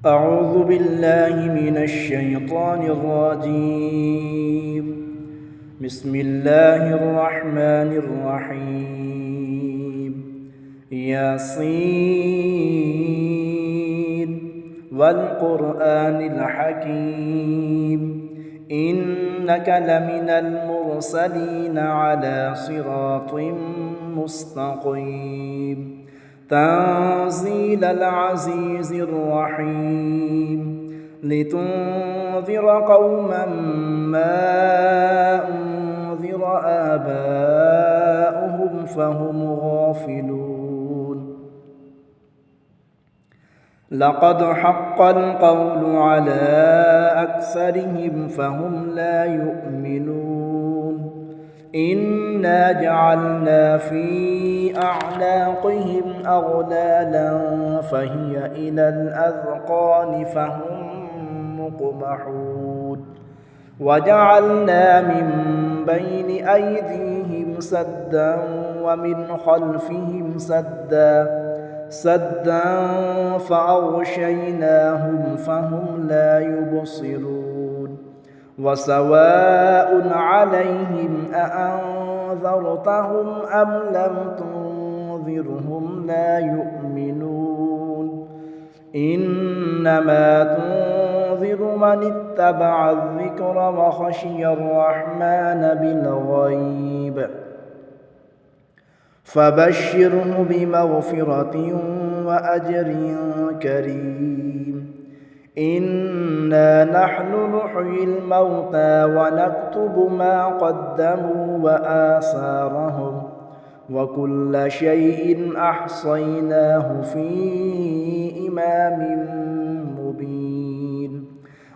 أعوذ بالله من الشيطان الرجيم. بسم الله الرحمن الرحيم. ياسين والقرآن الحكيم إنك لمن المرسلين على صراط مستقيم تنزيل العزيز الرحيم لتنذر قوما ما أنذر آباؤهم فهم غافلون. لقد حق القول على أكثرهم فهم لا يؤمنون. إنا جعلنا في أعناقهم أغلالا فهي إلى الأذقان فهم مقمحون. وجعلنا من بين أيديهم سدا ومن خلفهم سدا فأغشيناهم فهم لا يبصرون. وسواء عليهم أأنذرتهم أم لم تنذرهم لا يؤمنون. إنما تنذر من اتبع الذكر وخشي الرحمن بالغيب فبشره بمغفرة وأجر كريم. إنا نحن نحيي الموتى ونكتب ما قدموا وآثارهم وكل شيء أحصيناه في إمام مبين.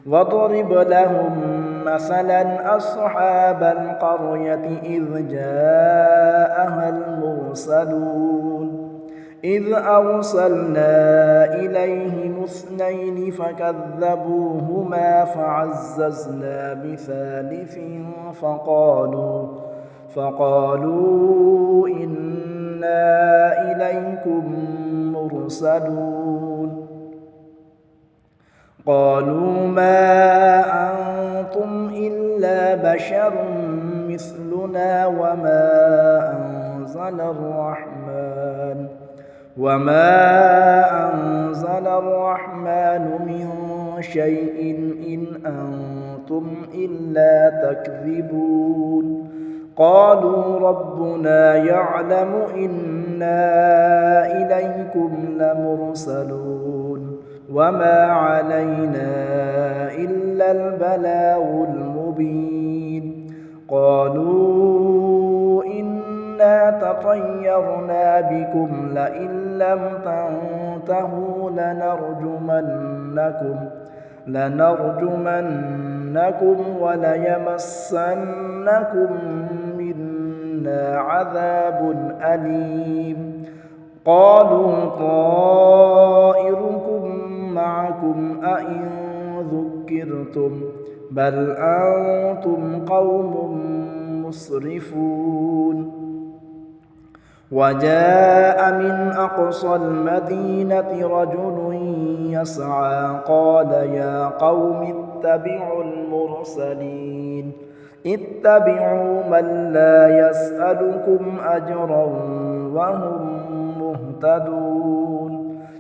واضرب لهم مثلا أصحاب القرية إذ جاءها المرسلون إذ أرسلنا إليهم اثنين فكذبوهما فعززنا بثالث فقالوا إنا إليكم مرسلون. قالوا ما أنتم إلا بشر مثلنا وما أنزل الرحمن من شيء إن أنتم إلا تكذبون. قالوا ربنا يعلم إنا إليكم لمرسلون وما علينا إلا البلاغ المبين. قالوا إنا تطيرنا بكم لئن لم تنتهوا لنرجمنكم وليمسنكم منا عذاب أليم. قالوا طائركم معكم أئن ذكرتم بل أنتم قوم مسرفون. وجاء من أقصى المدينة رجل يسعى قال يا قوم اتبعوا المرسلين اتبعوا من لا يسألكم أجرا وهم مهتدون.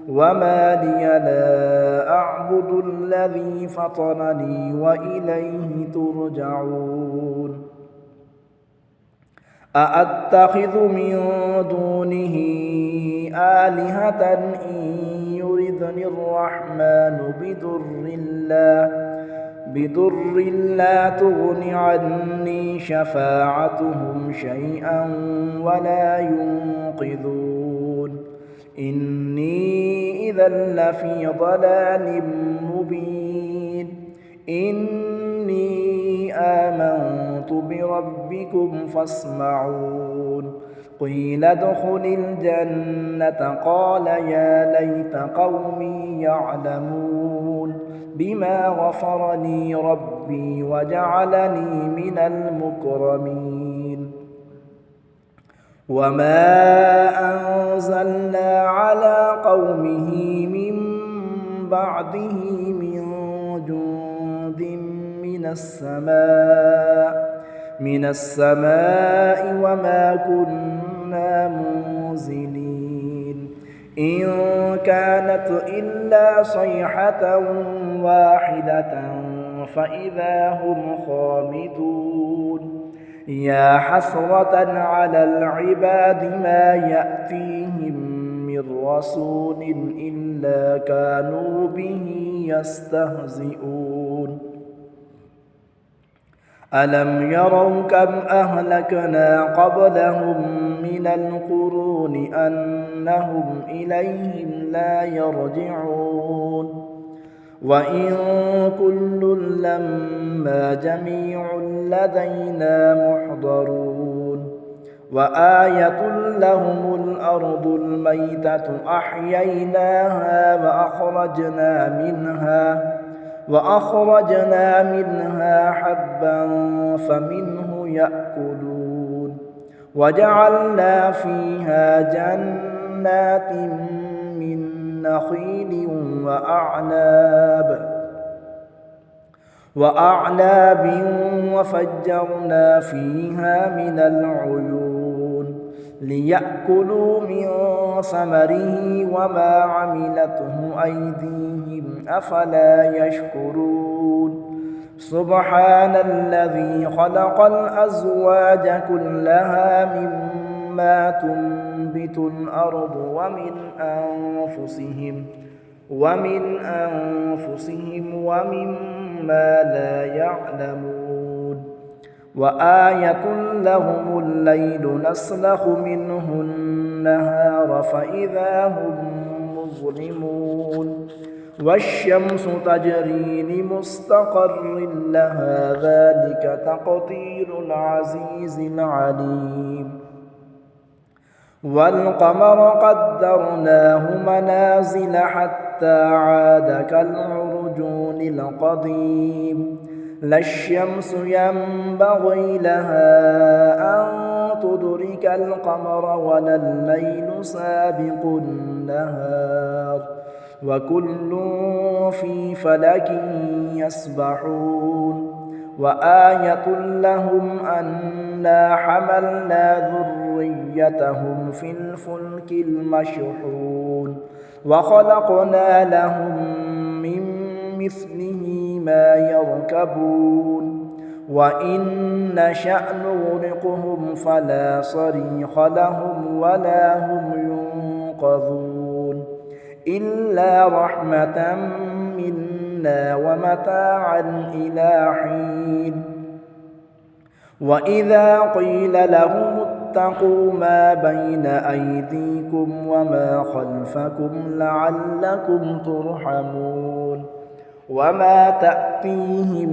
وما لي لا أعبد الذي فطرني وإليه ترجعون. أأتخذ من دونه آلهة إن يردني الرحمن بضر لا تغن عني شفاعتهم شيئا ولا ينقذون. إني إذا لفي ضلال مبين. إني آمنت بربكم فاسمعون. قيل ادخل الجنة قال يا ليت قومي يعلمون بما غفر لي ربي وجعلني من المكرمين. وما أنزلنا على قومه من بعده من جند من السماء وما كنا منزلين إن كانت إلا صيحة واحدة فإذا هم خامدون يا حسرة على العباد ما يأتيهم من رسول إلا كانوا به يستهزئون ألم يروا كم أهلكنا قبلهم من القرون أنهم إليهم لا يرجعون وإن كل لما جميع لدينا محضرون وآية لهم الأرض الميتة أحييناها وأخرجنا منها حبا فمنه يأكلون وجعلنا فيها جنات من نخيل وأعناب وفجرنا فيها من العيون ليأكلوا من ثمره وما عملته أيديهم أفلا يشكرون سبحان الذي خلق الأزواج كلها مما تنبت الأرض ومن أنفسهم ومما لا يعلمون وآية لهم الليل نسلخ منه النهار فإذا هم مظلمون والشمس تجري لمستقر لها ذلك تقدير العزيز العليم والقمر قدرناه منازل حتى عاد كالعرجون القديم لا الشمس ينبغي لها أن تدرك القمر ولا الليل سابق النهار وكل في فلك يسبحون وآية لهم أنا حملنا ذريتهم في الفلك المشحون وخلقنا لهم من مثله ما يركبون وإن نشأ نغرقهم فلا صريخ لهم ولا هم ينقذون إلا رحمة منا ومتاعا إلى حين وإذا قيل لهم اتقوا ما بين أيديكم وما خلفكم لعلكم ترحمون وما تأتيهم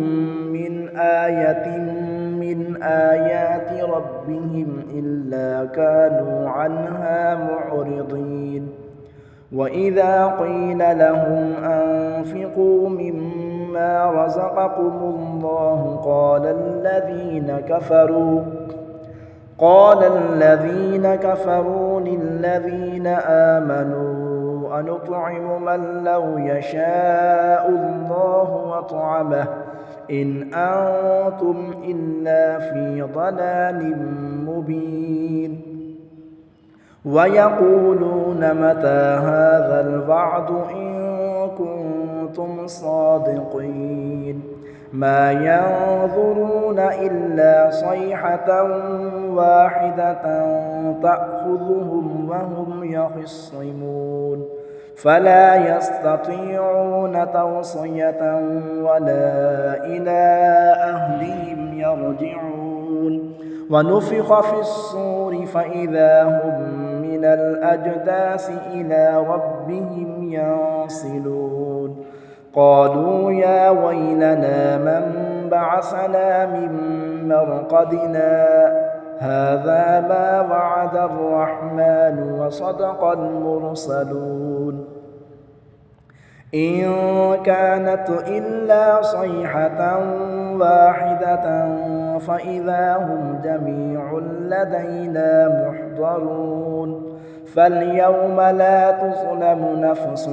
من آية من آيات ربهم إلا كانوا عنها معرضين وإذا قيل لهم أنفقوا مما رزقكم الله قال الذين كفروا للذين آمنوا أنطعم من لو يشاء الله وطعمه إن أنتم إلا في ضلال مبين ويقولون متى هذا الوعد إن كنتم صادقين ما ينظرون إلا صيحة واحدة تأخذهم وهم يخصمون فلا يستطيعون توصية ولا إلى أهلهم يرجعون ونفخ في الصور فإذا هم من الأجداث إلى ربهم ينسلون قالوا يا ويلنا من بعثنا من مرقدنا هذا ما وعد الرحمن وصدق المرسلون إن كانت إلا صيحة واحدة فإذا هم جميع لدينا محضرون فاليوم لا تظلم نفس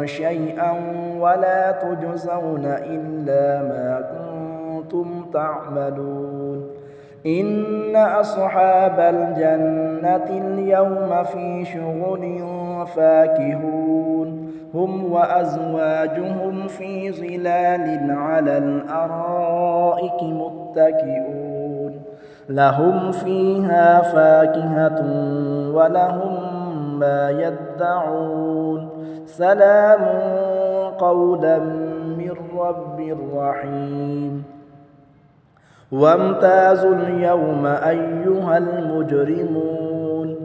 شيئا ولا تجزون إلا ما كنتم تعملون إن أصحاب الجنة اليوم في شغل فاكهون هم وأزواجهم في ظلال على الأرائك متكئون لهم فيها فاكهة ولهم ما يدعون سلام قولا من رب رحيم وامتازوا اليوم أيها المجرمون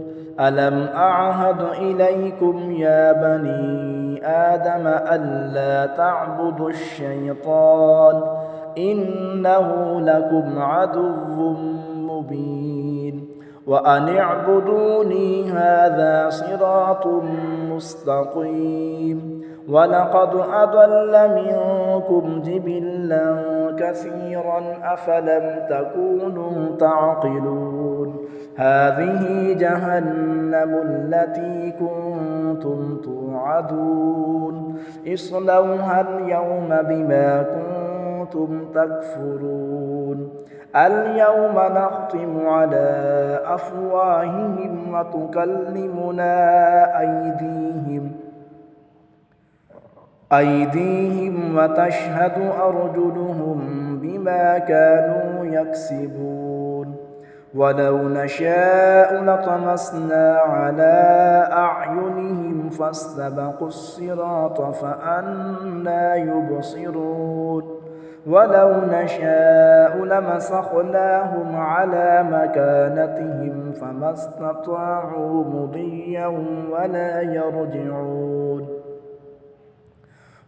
ألم أعهد إليكم يا بني آدم ألا تعبدوا الشيطان إنه لكم عدو مبين وأن اعبدوني هذا صراط مستقيم ولقد أضل منكم جبلا كثيرا أفلم تكونوا تعقلون هذه جهنم التي كنتم توعدون اصلوها اليوم بما كنتم تكفرون اليوم نختم على أفواههم وتكلمنا أيديهم وتشهد أرجلهم بما كانوا يكسبون ولو نشاء لطمسنا على أعينهم فاستبقوا الصراط فأنى يبصرون ولو نشاء لمسخناهم على مكانتهم فما استطاعوا مضيا ولا يرجعون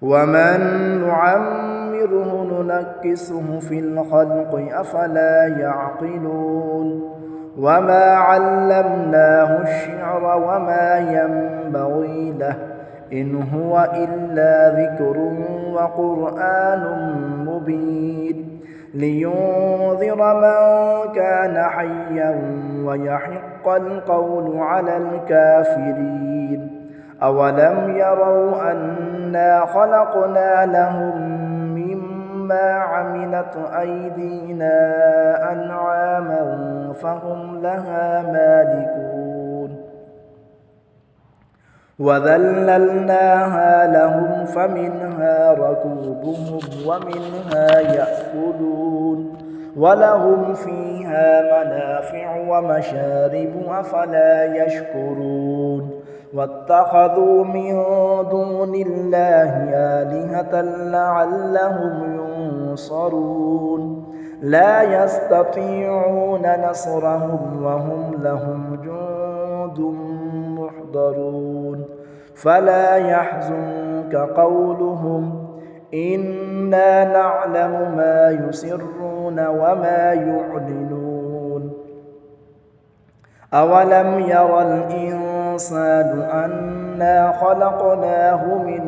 ومن نعمره ننكسه في الخلق أفلا يعقلون وما علمناه الشعر وما ينبغي له إن هو إلا ذكر وقرآن مبين لينذر من كان حيا ويحق القول على الكافرين أولم يروا أنا خلقنا لهم مما عملت أيدينا أنعاما فهم لها مالكون وذللناها لهم فمنها ركوبهم ومنها يأكلون ولهم فيها منافع ومشارب أفلا يشكرون واتخذوا من دون الله آلهة لعلهم ينصرون لا يستطيعون نصرهم وهم لهم جند محضرون فلا يحزنك قولهم إنا نعلم ما يسرون وما يعلنون أولم يرى الإنسان أنا خلقناه من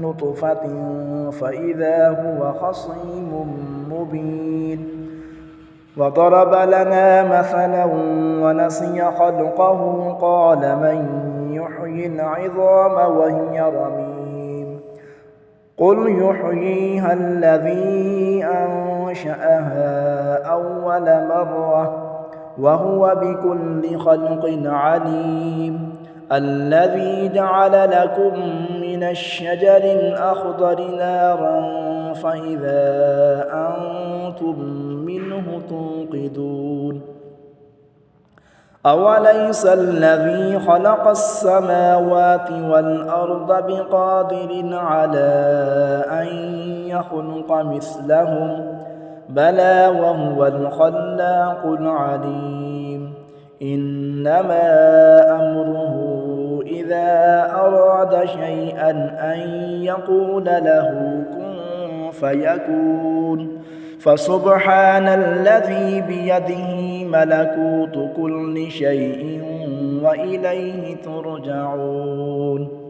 نطفة فإذا هو خصيم مبين وضرب لنا مثلا ونسي خلقه قال من يحيي العظام وهي رميم قل يحييها الذي أنشأها أول مرة وهو بكل خلق عليم الذي جعل لكم من الشجر الأخضر نارا فإذا أنتم منه توقدون أوليس الذي خلق السماوات والأرض بقادر على أن يخلق مثلهم بلى وهو الخلاق العليم إنما أمره إذا أراد شيئا أن يقول له كن فيكون فسبحان الذي بيده ملكوت كل شيء وإليه ترجعون